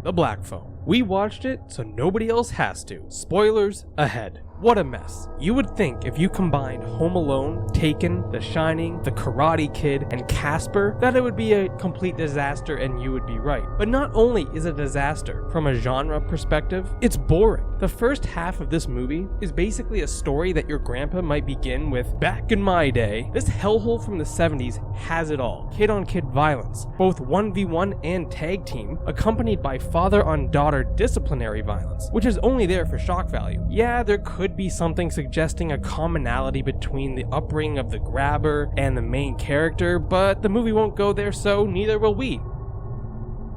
The Black Phone. We watched it so nobody else has to. Spoilers ahead. What a mess. You would think if you combined Home Alone, Taken, The Shining, The Karate Kid, and Casper, that it would be a complete disaster and you would be right. But not only is it a disaster from a genre perspective, it's boring. The first half of this movie is basically a story that your grandpa might begin with, back in my day. This hellhole from the 70s has it all. Kid-on-kid violence, both 1v1 and tag team, accompanied by father-on-daughter disciplinary violence, which is only there for shock value. Yeah, there could be something suggesting a commonality between the upbringing of the grabber and the main character, but the movie won't go there, so neither will we.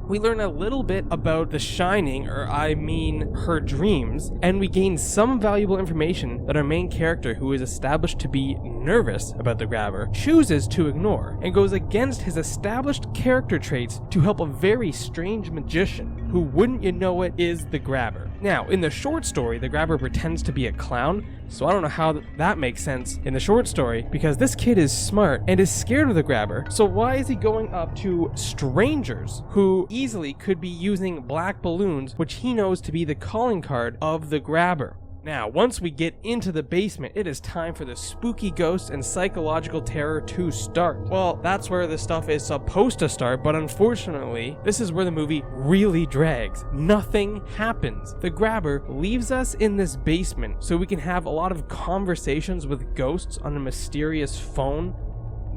We learn a little bit about The Shining, her dreams, and we gain some valuable information that our main character, who is established to be nervous about the grabber, chooses to ignore, and goes against his established character traits to help a very strange magician, who, wouldn't you know it, is the grabber. Now, in the short story, the grabber pretends to be a clown, so I don't know how that makes sense in the short story, because this kid is smart and is scared of the grabber, so why is he going up to strangers who easily could be using black balloons, which he knows to be the calling card of the grabber? Now, once we get into the basement, it is time for the spooky ghosts and psychological terror to start. Well, that's where the stuff is supposed to start, but unfortunately, this is where the movie really drags. Nothing happens. The grabber leaves us in this basement so we can have a lot of conversations with ghosts on a mysterious phone.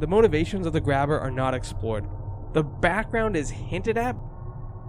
The motivations of the grabber are not explored. The background is hinted at.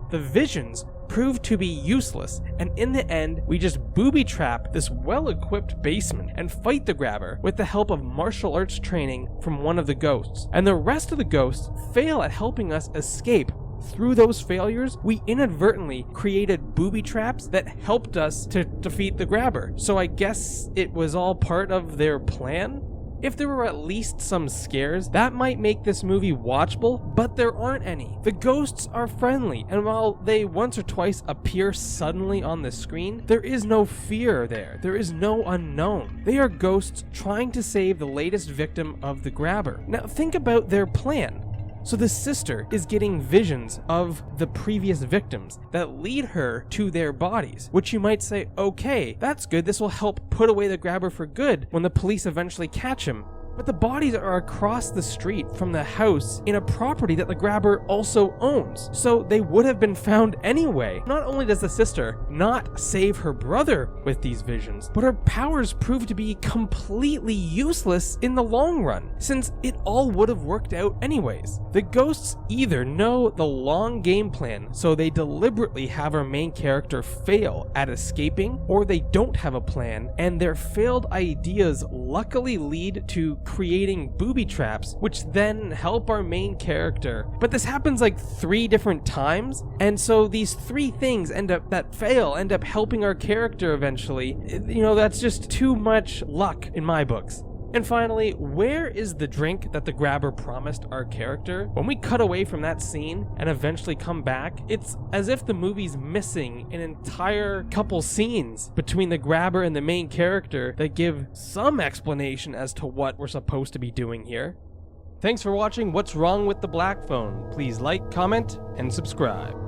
The visions prove to be useless, and in the end, we just booby-trap this well-equipped basement and fight the grabber with the help of martial arts training from one of the ghosts. And the rest of the ghosts fail at helping us escape. Through those failures, we inadvertently created booby traps that helped us to defeat the grabber. So I guess it was all part of their plan? If there were at least some scares, that might make this movie watchable, but there aren't any. The ghosts are friendly, and while they once or twice appear suddenly on the screen, there is no fear there. There is no unknown. They are ghosts trying to save the latest victim of the grabber. Now think about their plan. So the sister is getting visions of the previous victims that lead her to their bodies, which you might say, okay, that's good, this will help put away the grabber for good when the police eventually catch him. But the bodies are across the street from the house in a property that the grabber also owns, so they would have been found anyway. Not only does the sister not save her brother with these visions, but her powers prove to be completely useless in the long run, since it all would have worked out anyways. The ghosts either know the long game plan, so they deliberately have our main character fail at escaping, or they don't have a plan, and their failed ideas luckily lead to creating booby traps, which then help our main character. But this happens like 3 different times, and so these 3 things end up helping our character eventually. You know, that's just too much luck in my books. And finally, where is the drink that the grabber promised our character? When we cut away from that scene and eventually come back, it's as if the movie's missing an entire couple scenes between the grabber and the main character that give some explanation as to what we're supposed to be doing here. Thanks for watching What's Wrong with the Black Phone. Please like, comment, and subscribe.